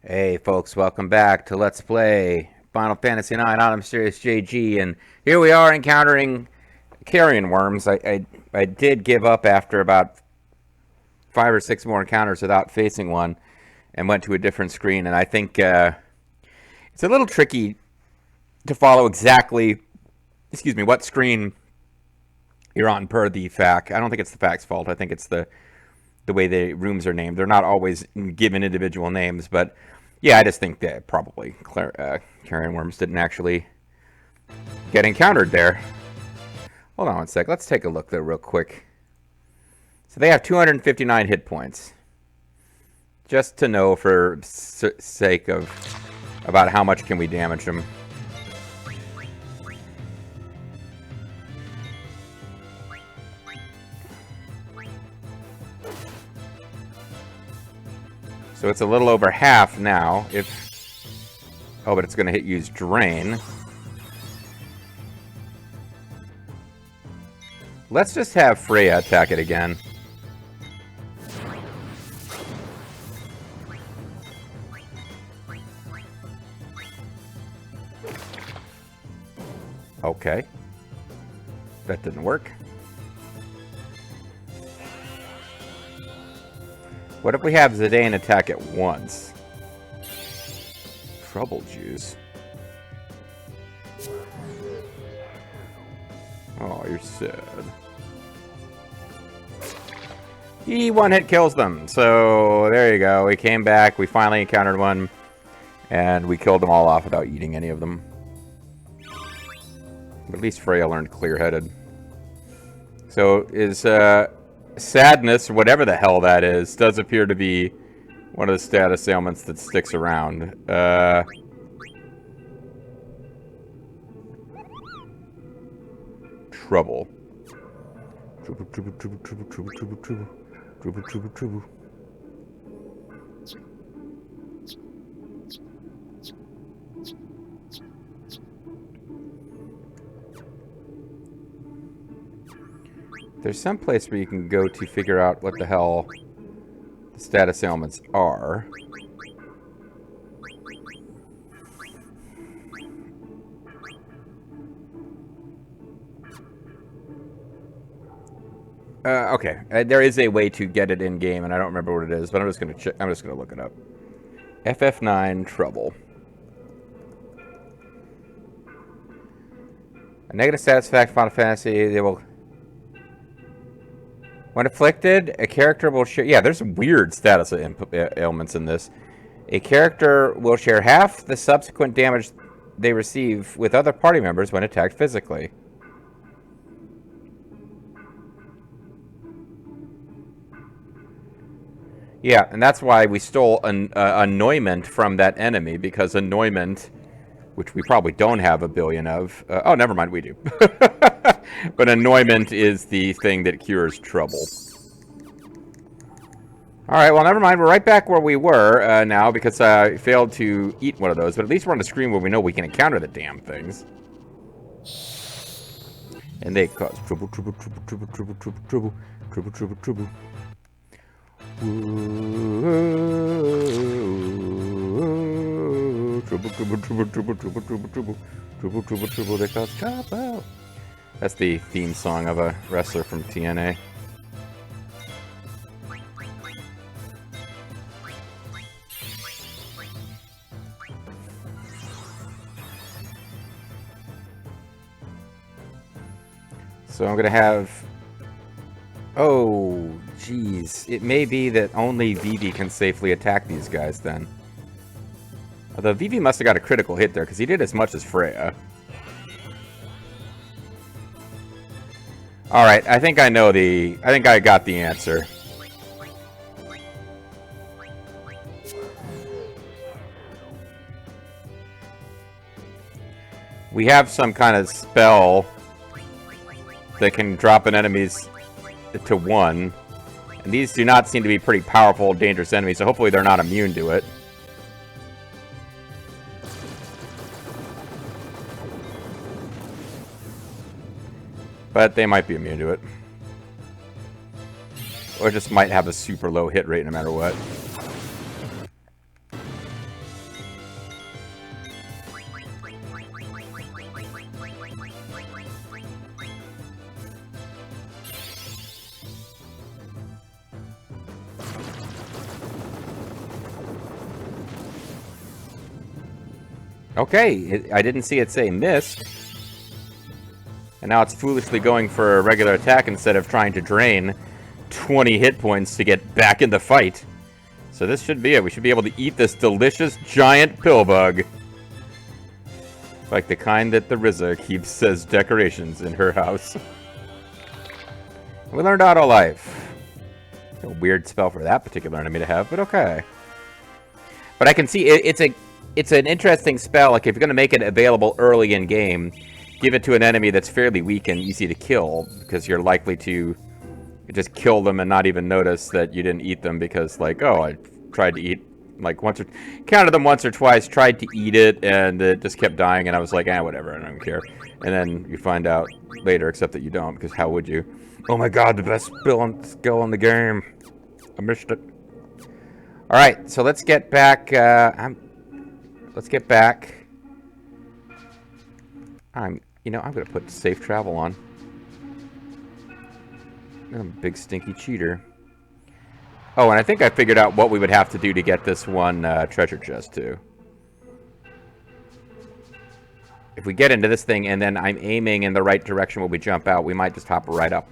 Hey folks, welcome back to Let's Play Final Fantasy IX on Mysterious JG, and here we are encountering carrion worms. I did give up after about 5 or 6 more encounters without facing one, and went to a different screen. And I think it's a little tricky to follow exactly, what screen you're on per the FAQ. I don't think it's the FAQ's fault. I think it's the way the rooms are named. They're not always given individual names, but yeah, I just think that probably carrion worms didn't actually get encountered there. Hold on one sec. Let's take a look there real quick. So they have 259 hit points. Just to know for sake of about how much can we damage them. So it's a little over half now. Oh, but it's going to use Drain. Let's just have Freya attack it again. Okay. That didn't work. What if we have Zidane attack it once? Trouble juice. Oh, you're sad. He one-hit kills them. So, there you go. We came back. We finally encountered one. And we killed them all off without eating any of them. But at least Freya learned clear-headed. So, is sadness, whatever the hell that is, does appear to be one of the status ailments that sticks around. Trouble. Trouble. There's some place where you can go to figure out what the hell the status ailments are. Okay, there is a way to get it in game, and I don't remember what it is, but I'm just gonna check. I'm just gonna look it up. FF9 Trouble. A negative status fact, Final Fantasy. They will. When afflicted, a character will share... Yeah, there's weird status ailments in this. A character will share half the subsequent damage they receive with other party members when attacked physically. Yeah, and that's why we stole annoyment from that enemy, because annoyment, which we probably don't have a billion of... oh, never mind, we do. But annoyment is the thing that cures trouble. Alright, well, never mind. We're right back where we were now, because I failed to eat one of those. But at least we're on a screen where we know we can encounter the damn things. And they cause trouble. Trouble, they cause trouble. That's the theme song of a wrestler from TNA. So I'm gonna have... Oh, jeez. It may be that only Vivi can safely attack these guys then. Although Vivi must have got a critical hit there, because he did as much as Freya. Alright, I think I know the... I think I got the answer. We have some kind of spell that can drop an enemy's to 1. And these do not seem to be pretty powerful, dangerous enemies, so hopefully they're not immune to it. But they might be immune to it. Or just might have a super low hit rate no matter what. Okay, I didn't see it say missed. And now it's foolishly going for a regular attack instead of trying to drain 20 hit points to get back in the fight. So this should be it. We should be able to eat this delicious giant pill bug. Like the kind that the Rizza keeps as decorations in her house. We learned Auto Life. A weird spell for that particular enemy to have, but okay. But I can see it's an interesting spell. Like if you're going to make it available early in game, give it to an enemy that's fairly weak and easy to kill, because you're likely to just kill them and not even notice that you didn't eat them because, like, oh, I tried to eat, like, counted them once or twice, tried to eat it, and it just kept dying, and I was like, whatever, I don't care. And then you find out later, except that you don't, because how would you? Oh my god, the best skill in the game. I missed it. Alright, so let's get back, let's get back. I'm going to put safe travel on. I'm a big stinky cheater. Oh, and I think I figured out what we would have to do to get this one treasure chest, too. If we get into this thing and then I'm aiming in the right direction when we jump out, we might just hop right up.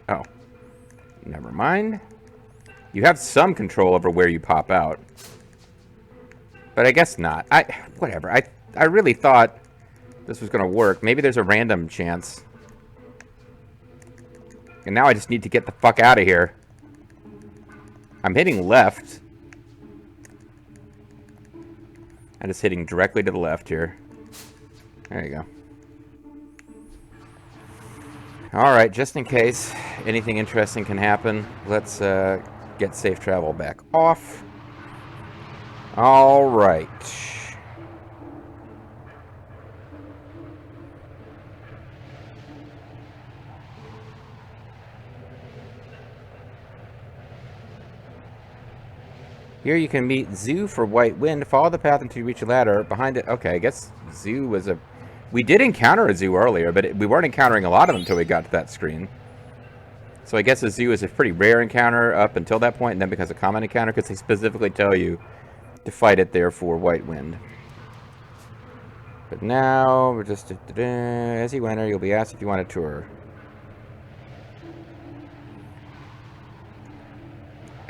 Oh. Never mind. You have some control over where you pop out. But I guess not. Whatever. I really thought this was going to work. Maybe there's a random chance. And now I just need to get the fuck out of here. I'm hitting left. I'm just hitting directly to the left here. There you go. Alright, just in case anything interesting can happen, let's get safe travel back off. Alright. Here you can meet Zoo for White Wind. Follow the path until you reach a ladder. Behind it... Okay, I guess Zoo was a... We did encounter a Zoo earlier, but we weren't encountering a lot of them until we got to that screen. So I guess a Zoo is a pretty rare encounter up until that point, and then becomes a common encounter because they specifically tell you to fight it there for White Wind. But now, we're just... As you enter, you'll be asked if you want a tour.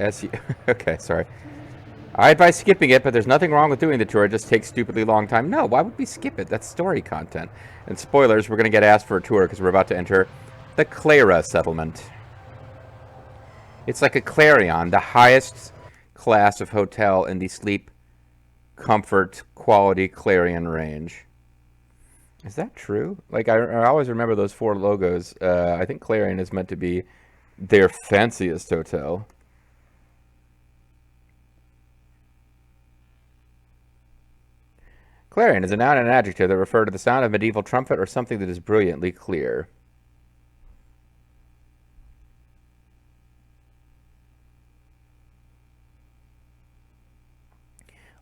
Okay, sorry. I advise skipping it, but there's nothing wrong with doing the tour. It just takes stupidly long time. No, why would we skip it? That's story content. And spoilers, we're going to get asked for a tour because we're about to enter the Clara settlement. It's like a Clarion, the highest class of hotel in the sleep, comfort, quality Clarion range. Is that true? Like, I always remember those 4 logos. I think Clarion is meant to be their fanciest hotel. Clarion is a noun and an adjective that refer to the sound of medieval trumpet or something that is brilliantly clear.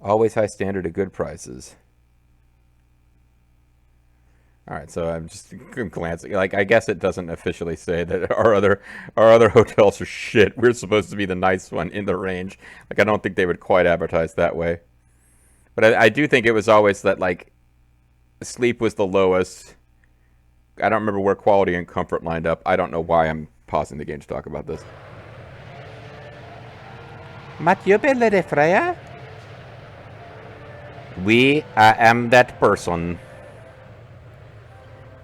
Always high standard at good prices. Alright, so I'm just glancing. Like, I guess it doesn't officially say that our other hotels are shit. We're supposed to be the nice one in the range. Like, I don't think they would quite advertise that way. But I do think it was always that, like, sleep was the lowest. I don't remember where quality and comfort lined up. I don't know why I'm pausing the game to talk about this. Mathieu Belle de Freya? Oui, I am that person.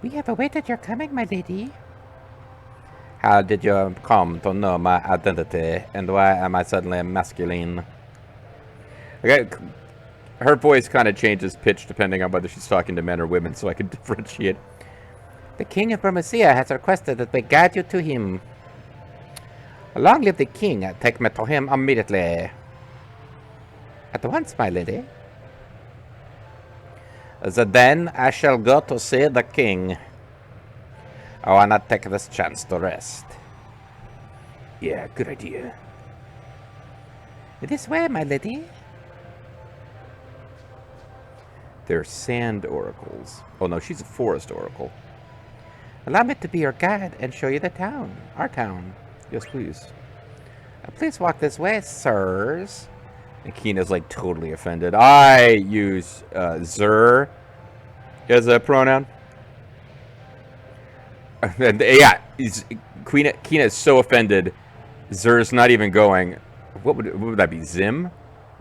We have awaited your coming, my lady. How did you come to know my identity, and why am I suddenly masculine? Okay. Her voice kind of changes pitch depending on whether she's talking to men or women, so I can differentiate. The King of Bermucia has requested that we guide you to him. Long live the King. Take me to him immediately. At once, my lady. Then I shall go to see the King. I wanna take this chance to rest. Yeah, good idea. This way, my lady. They're sand oracles. Oh no, she's a forest oracle. Allow me to be your guide and show you the town. Our town. Yes, please. Please walk this way, sirs. And Keena's like totally offended. I use Zer as a pronoun. And, yeah, Keena is so offended. Zer's not even going. What would that be? Zim?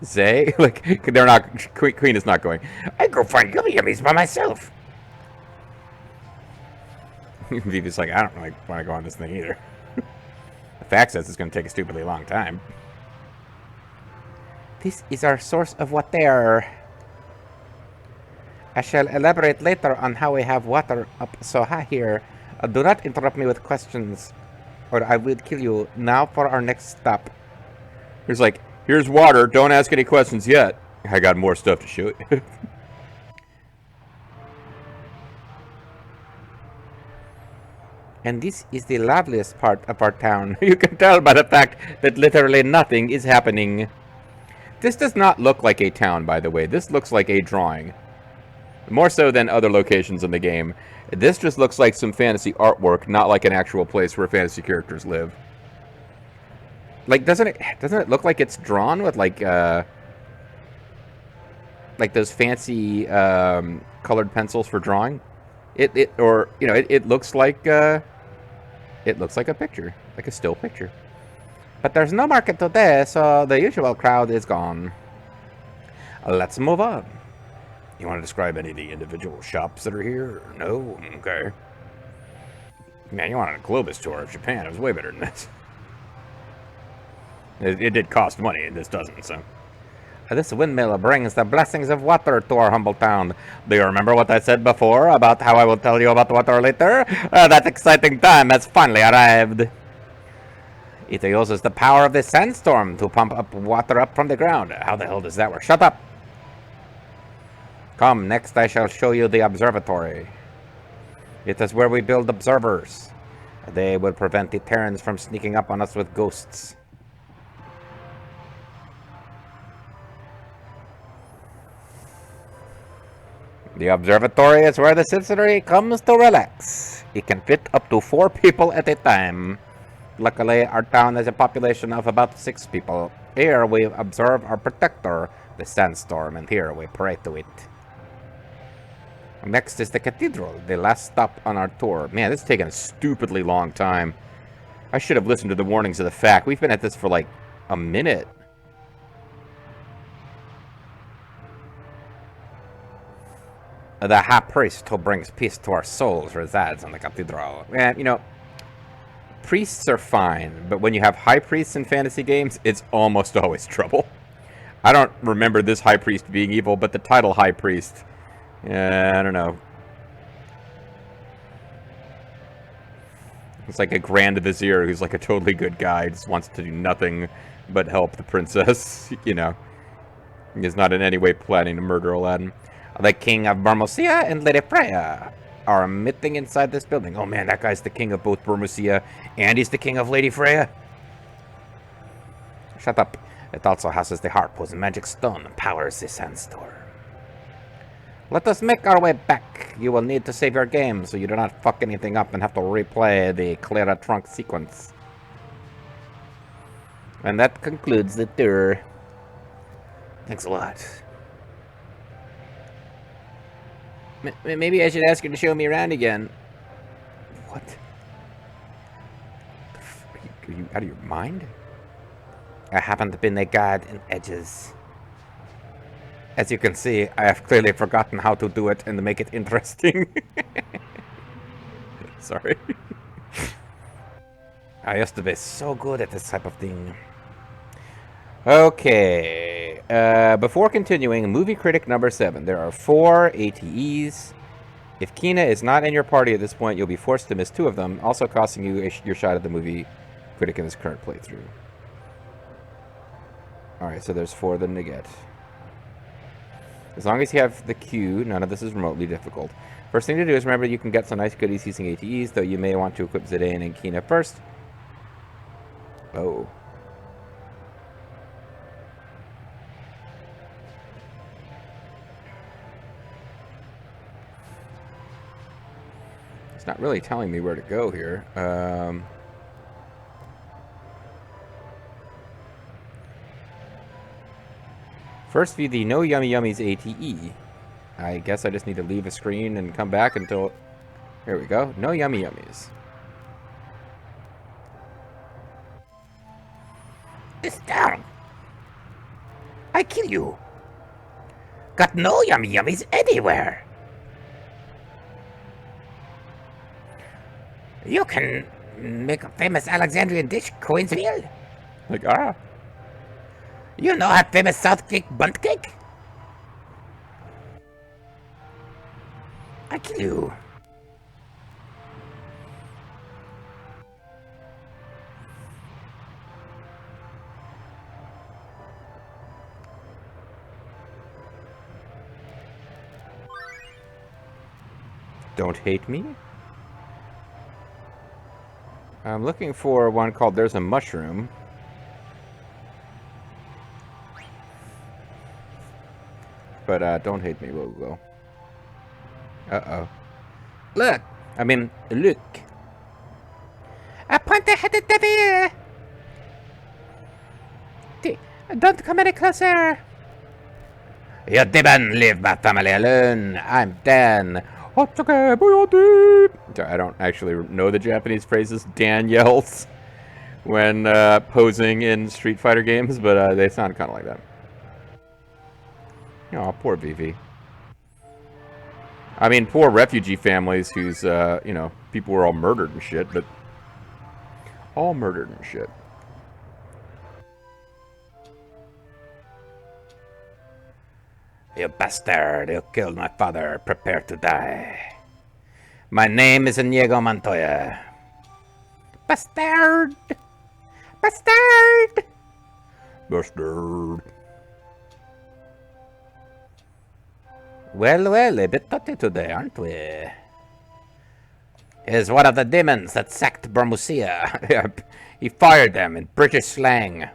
Zay? Like, they're not. Queen is not going. I go find yummy yummies by myself. Vivi's like, I don't really want to go on this thing either. The fact says it's going to take a stupidly long time. This is our source of water. I shall elaborate later on how we have water up so high here. Do not interrupt me with questions, or I will kill you. Now for our next stop. He's like, here's water. Don't ask any questions yet. I got more stuff to show you. And this is the loveliest part of our town. You can tell by the fact that literally nothing is happening. This does not look like a town, by the way. This looks like a drawing. More so than other locations in the game. This just looks like some fantasy artwork, not like an actual place where fantasy characters live. Like, doesn't it look like it's drawn with like those fancy colored pencils for drawing? It looks like a picture, like a still picture. But there's no market today, so the usual crowd is gone. Let's move on. You want to describe any of the individual shops that are here? No? Okay. Man, you wanted a Globus tour of Japan. It was way better than this. It did cost money, and this doesn't, so. This windmill brings the blessings of water to our humble town. Do you remember what I said before about how I will tell you about water later? That exciting time has finally arrived. It uses the power of the sandstorm to pump up water up from the ground. How the hell does that work? Shut up! Come, next I shall show you the observatory. It is where we build observers. They will prevent the Terrans from sneaking up on us with ghosts. The observatory is where the citizenry comes to relax. It can fit up to 4 people at a time. Luckily, our town has a population of about 6 people. Here we observe our protector, the sandstorm, and here we pray to it. Next is the cathedral, the last stop on our tour. Man, this is taking a stupidly long time. I should have listened to the warnings of the fact. We've been at this for like a minute. The high priest who brings peace to our souls resides in the cathedral. And, you know, priests are fine, but when you have high priests in fantasy games, it's almost always trouble. I don't remember this high priest being evil, but the title high priest... Yeah, I don't know. It's like a grand vizier who's like a totally good guy, just wants to do nothing but help the princess, you know. He's not in any way planning to murder Aladdin. The king of Barmosia and Lady Freya are meeting inside this building. Oh man, that guy's the king of both Barmosia and he's the king of Lady Freya. Shut up. It also houses the harp whose magic stone powers the sandstorm. Let us make our way back. You will need to save your game so you do not fuck anything up and have to replay the Clara Trunk sequence. And that concludes the tour. Thanks a lot. Maybe I should ask her to show me around again. What? Are you out of your mind? I haven't been a guide in edges. As you can see, I have clearly forgotten how to do it and make it interesting. Sorry. I used to be so good at this type of thing. Okay. Before continuing, movie critic number 7. There are 4 ATEs. If Keena is not in your party at this point, you'll be forced to miss 2 of them, also costing you your shot at the movie critic in this current playthrough. Alright, so there's 4 of them to get. As long as you have the queue, none of this is remotely difficult. First thing to do is remember you can get some nice goodies using ATEs, though you may want to equip Zidane and Keena first. Oh. It's not really telling me where to go here. First view the No Yummy Yummies ATE. I guess I just need to leave a screen and come back until... Here we go. No Yummy Yummies. It's down. I kill you. Got no Yummy Yummies anywhere. You can make a famous Alexandrian dish, Coinsville. Like, ah. You know how famous South cake bunt cake? I kill you. Don't hate me. I'm looking for one called There's a Mushroom. But don't hate me, we'll go. Uh-oh. Look. I mean, look. A pointer-headed devil. Don't come any closer. You didn't leave my family alone. I'm Dan. I don't actually know the Japanese phrases Dan yells when posing in Street Fighter games, but they sound kind of like that. Oh, poor Vivi. I mean, poor refugee families whose, you know, people were all murdered and shit, but... all murdered and shit. You bastard, you killed my father. Prepare to die. My name is Inigo Montoya. Bastard! Bastard! Bastard. Well, a bit touchy today, aren't we? He's one of the demons that sacked Bermusia. Yep. He fired them in British slang.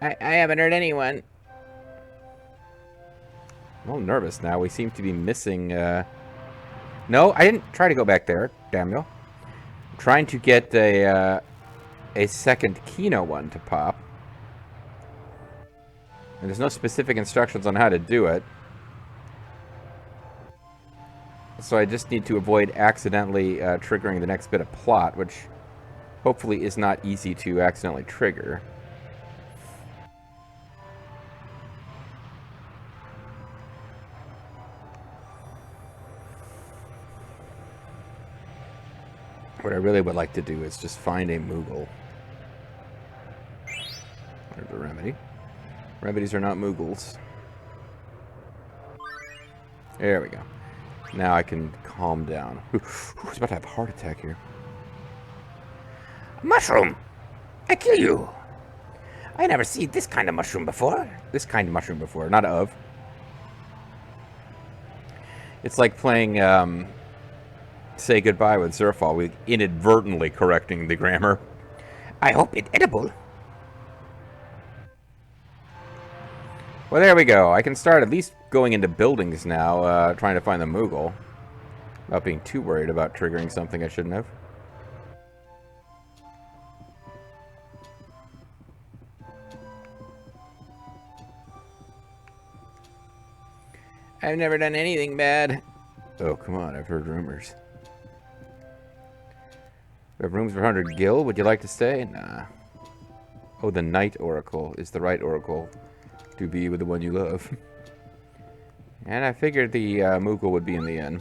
I haven't heard anyone. I'm a little nervous now. We seem to be missing, No, I didn't try to go back there, Daniel. I'm trying to get a second Kino one to pop. And there's no specific instructions on how to do it. So I just need to avoid accidentally triggering the next bit of plot, which hopefully is not easy to accidentally trigger. What I really would like to do is just find a Moogle. There's a remedy. Remedies are not Moogles. There we go. Now I can calm down. Who's about to have a heart attack here? Mushroom! I kill you! I never seen this kind of mushroom before. This kind of mushroom before, not of. It's like playing Say Goodbye with Zerfall, with inadvertently correcting the grammar. I hope it's edible. Well, there we go. I can start at least going into buildings now, trying to find the Moogle. Without being too worried about triggering something I shouldn't have. I've never done anything bad. Oh, come on. I've heard rumors. We have rooms for 100 gil. Would you like to stay? Nah. Oh, the Night Oracle is the right Oracle to be with the one you love. And I figured the Moogle would be in the inn.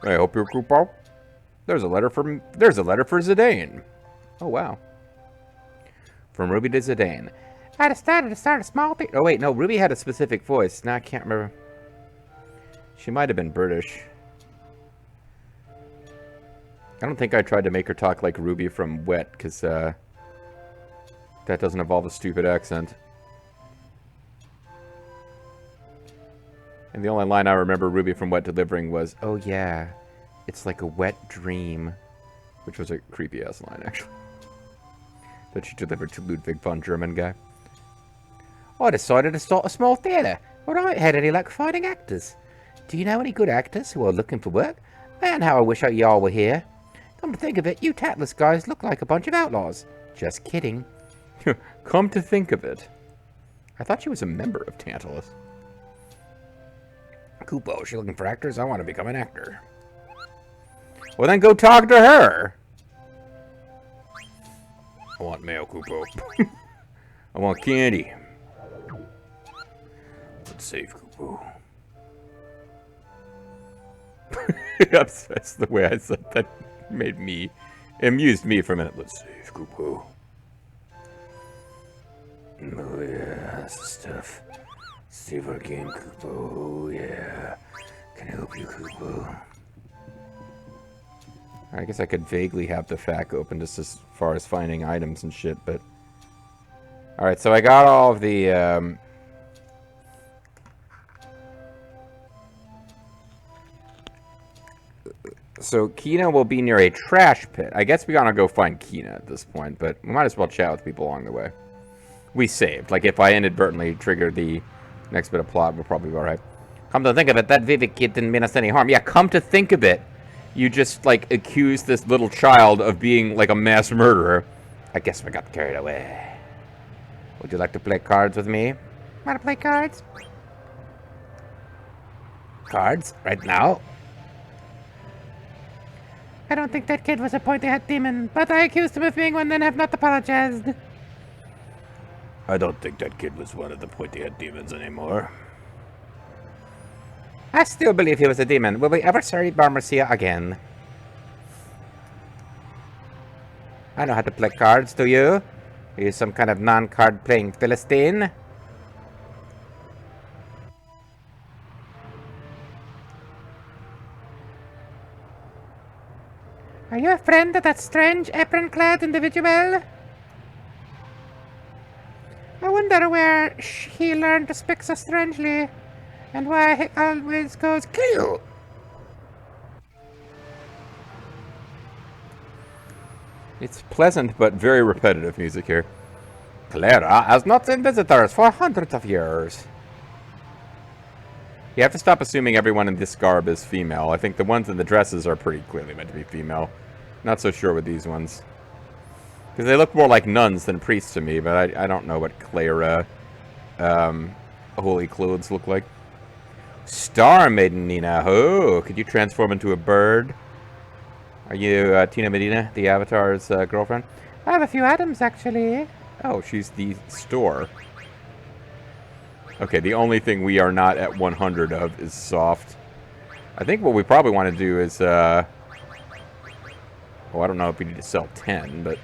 I hope you're Koopa. There's a letter for Zidane. Oh, wow. From Ruby to Zidane. I decided to start a small thing. Oh, wait, no. Ruby had a specific voice. Now I can't remember. She might have been British. I don't think I tried to make her talk like Ruby from Wet, because that doesn't involve a stupid accent. And the only line I remember Ruby from Wet delivering was, "Oh yeah, it's like a wet dream," which was a creepy-ass line, actually. That she delivered to Ludwig von German guy. I decided to start a small theatre, but I ain't had any luck finding actors. Do you know any good actors who are looking for work? Man, how I wish y'all were here. Come to think of it, you tatless guys look like a bunch of outlaws. Just kidding. Come to think of it. I thought she was a member of Tantalus. Kupo, she looking for actors? I want to become an actor. Well, then go talk to her. I want mail, Kupo. I want candy. Let's save Kupo. That's the way I said that. Amused me for a minute. Let's save Kupo. Oh yeah, that's the stuff. Save our game, Kupo. Oh yeah. Can I help you, Kupo? I guess I could vaguely have the FAQ open just as far as finding items and shit, but... Alright, so I got all of the, So Kina will be near a trash pit. I guess we gotta go find Kina at this point, but we might as well chat with people along the way. We saved. Like, if I inadvertently triggered the next bit of plot, we'll probably be alright. Come to think of it, that Vivek kid didn't mean us any harm. Yeah, come to think of it. You just, like, accused this little child of being, like, a mass murderer. I guess we got carried away. Would you like to play cards with me? Want to play cards? Cards? Right now? I don't think that kid was a pointy-head demon, but I accused him of being one and have not apologized. I don't think that kid was one of the pointy-head demons anymore. I still believe he was a demon. Will we ever see Barmercia again? I know how to play cards, do you? Are you some kind of non-card playing Philistine? Are you a friend of that strange apron-clad individual? I wonder where he learned to speak so strangely, and why he always goes kill. It's pleasant but very repetitive music here. Clara has not seen visitors for hundreds of years. You have to stop assuming everyone in this garb is female. I think the ones in the dresses are pretty clearly meant to be female. Not so sure with these ones. Because they look more like nuns than priests to me, but I don't know what Clara holy clothes look like. Star Maiden Nina. Oh, could you transform into a bird? Are you Tina Medina, the Avatar's girlfriend? I have a few items, actually. Oh, she's the store. Okay, the only thing we are not at 100 of is soft. I think what we probably want to do is, well, I don't know if we need to sell 10, but...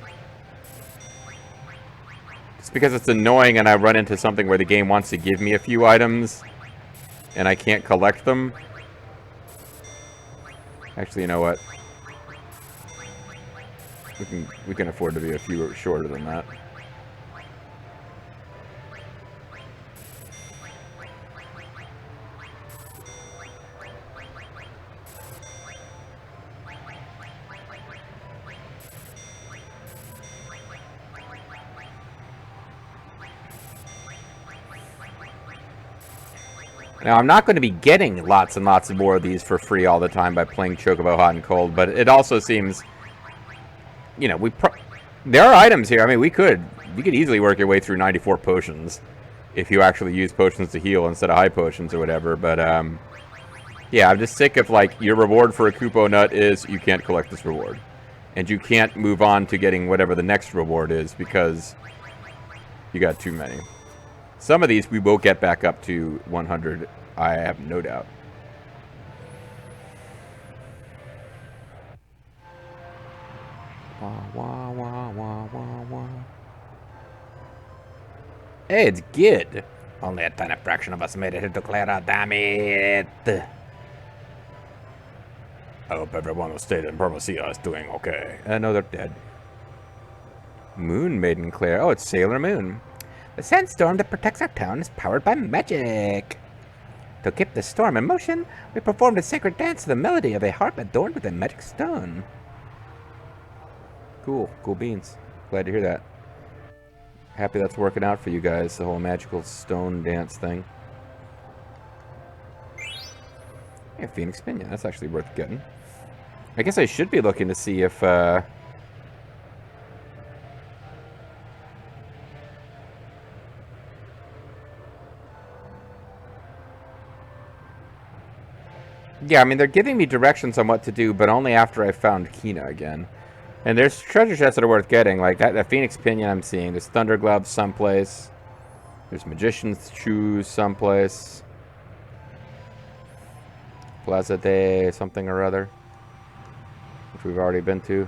Just because it's annoying and I run into something where the game wants to give me a few items, and I can't collect them. Actually, you know what? We can afford to be a few shorter than that. Now, I'm not going to be getting lots and lots of more of these for free all the time by playing Chocobo Hot and Cold, but it also seems, you know, there are items here. I mean, you could easily work your way through 94 potions if you actually use potions to heal instead of high potions or whatever, but, yeah, I'm just sick of, like, your reward for a Kupo Nut is you can't collect this reward. And you can't move on to getting whatever the next reward is because you got too many. Some of these we will get back up to 100, I have no doubt. Wah, wah, wah, wah, wah, wah. Hey, it's Gid. Only a tiny fraction of us made it here to Clara, damn it. I hope everyone who stayed in Barmercia is doing okay. No, they're dead. Moon Maiden Claire. Oh, it's Sailor Moon. The sandstorm that protects our town is powered by magic. To keep the storm in motion, we performed a sacred dance to the melody of a harp adorned with a magic stone. Cool. Cool beans. Glad to hear that. Happy that's working out for you guys, the whole magical stone dance thing. Yeah, Phoenix Pinion. That's actually worth getting. I guess I should be looking to see if, Yeah, I mean, they're giving me directions on what to do, but only after I found Kina again. And there's treasure chests that are worth getting, like that Phoenix Pinion I'm seeing. There's Thunder Gloves someplace. There's Magician's Shoes someplace. Plaza de something or other, which we've already been to.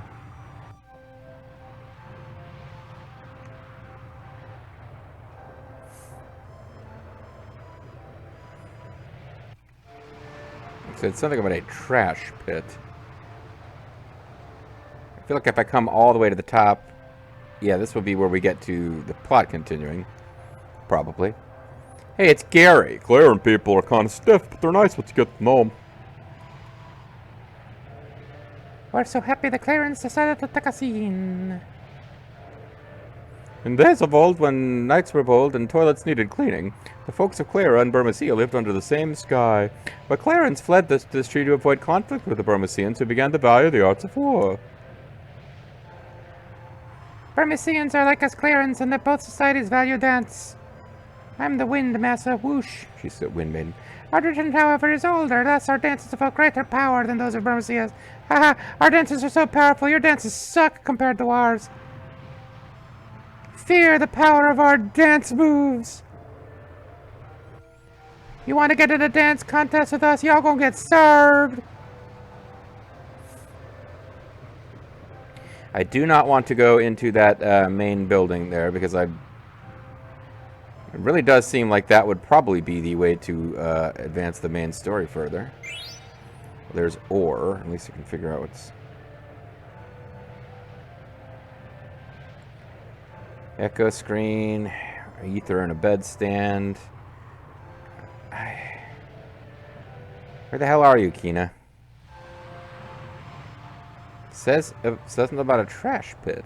So it's something about a trash pit. I feel like if I come all the way to the top, yeah, this will be where we get to the plot continuing. Probably. Hey, it's Gary. Claren people are kind of stiff, but they're nice once you get to know them. We're so happy the Clarence decided to take us in. In days of old, when nights were bold and toilets needed cleaning, the folks of Clara and Burmecia lived under the same sky. But Clarence fled this tree to avoid conflict with the Burmecians, who began to value the arts of war. Burmesians are like us Clarence in that both societies value dance. I'm the wind massa, whoosh, She said, Wind Maiden. Our tradition, however, is older, thus our dances evoke greater power than those of Burmesia's. Haha, our dances are so powerful, your dances suck compared to ours. Fear the power of our dance moves. You want to get in a dance contest with us, y'all gonna get served. I do not want to go into that main building there because it really does seem like that would probably be the way to advance the main story further. There's ore. At least I can figure out what's... Echo screen, ether in a bedstand. Where the hell are you, Kina? Says something about a trash pit.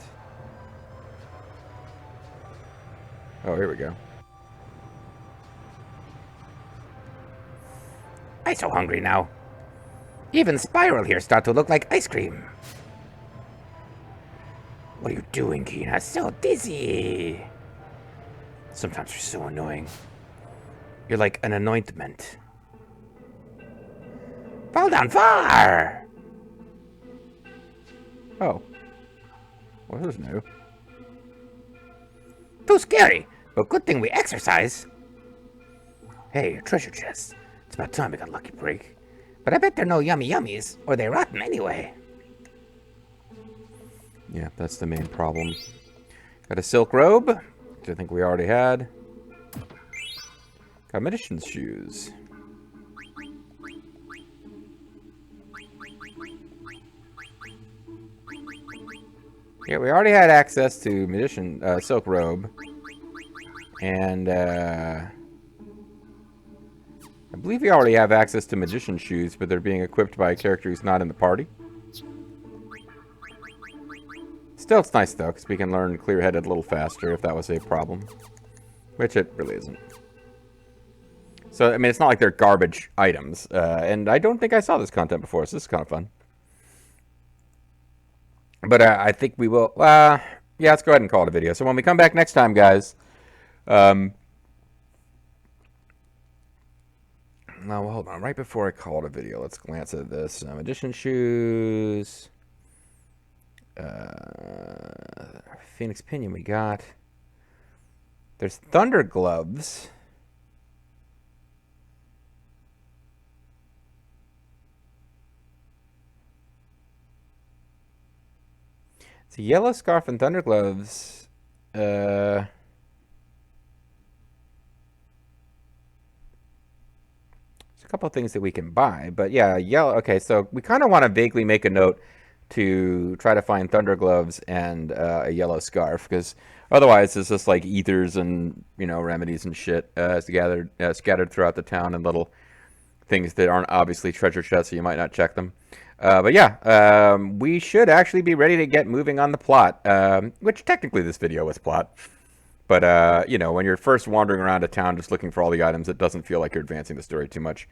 Oh, here we go. I'm so hungry now. Even Spiral here start to look like ice cream. What are you doing, Kina? So dizzy. Sometimes you're so annoying. You're like an anointment. Fall down far! Oh. Well, this is new. Too scary, but good thing we exercise. Hey, treasure chest. It's about time we got a lucky break. But I bet they're no yummy yummies, or they're rotten anyway. Yeah, that's the main problem. Got a silk robe, which I think we already had. Got magician's shoes. Yeah, we already had access to magician silk robe. And I believe we already have access to magician's shoes, but they're being equipped by a character who's not in the party. Still, it's nice, though, because we can learn clear-headed a little faster if that was a problem. Which it really isn't. So, I mean, it's not like they're garbage items. And I don't think I saw this content before, so this is kind of fun. But I think we will... yeah, let's go ahead and call it a video. So when we come back next time, guys... now, hold on. Right before I call it a video, let's glance at this. Magician shoes... Phoenix Pinion we got. There's Thunder Gloves. It's a yellow scarf and Thunder Gloves. There's a couple of things that we can buy, but yeah, yellow. Okay, so we kind of want to vaguely make a note to try to find Thunder Gloves and a yellow scarf, because otherwise it's just like ethers and, you know, remedies and shit scattered throughout the town, and little things that aren't obviously treasure chests, so you might not check them. But yeah, we should actually be ready to get moving on the plot, which technically this video was plot. But, you know, when you're first wandering around a town just looking for all the items, it doesn't feel like you're advancing the story too much.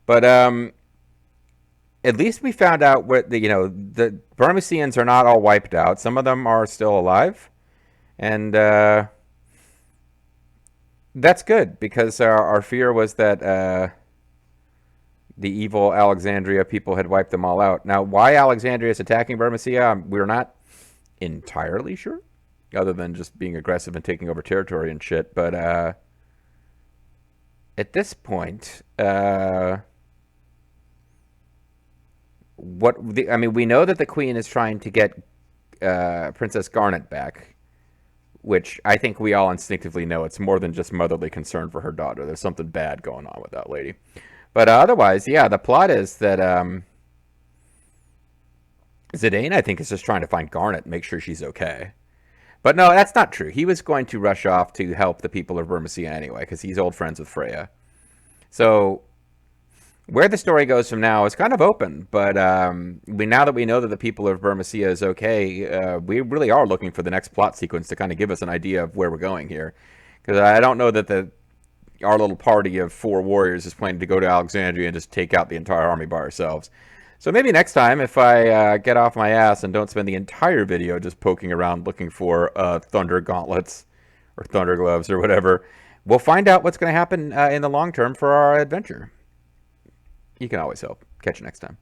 But, at least we found out what the Burmesians are not all wiped out. Some of them are still alive. And that's good, because our fear was that the evil Alexandria people had wiped them all out. Now, why Alexandria is attacking Bermesia, we're not entirely sure, other than just being aggressive and taking over territory and shit. But at this point, we know that the queen is trying to get Princess Garnet back, which I think we all instinctively know it's more than just motherly concern for her daughter. There's something bad going on with that lady. But otherwise, yeah, the plot is that Zidane, I think, is just trying to find Garnet and make sure she's okay. But no, that's not true. He was going to rush off to help the people of Bermesia anyway, because he's old friends with Freya. So where the story goes from now is kind of open, but now that we know that the people of Bermesia is okay, we really are looking for the next plot sequence to kind of give us an idea of where we're going here. Because I don't know that our little party of 4 warriors is planning to go to Alexandria and just take out the entire army by ourselves. So maybe next time, if I get off my ass and don't spend the entire video just poking around looking for thunder gauntlets or thunder gloves or whatever, we'll find out what's going to happen in the long term for our adventure. You can always help. Catch you next time.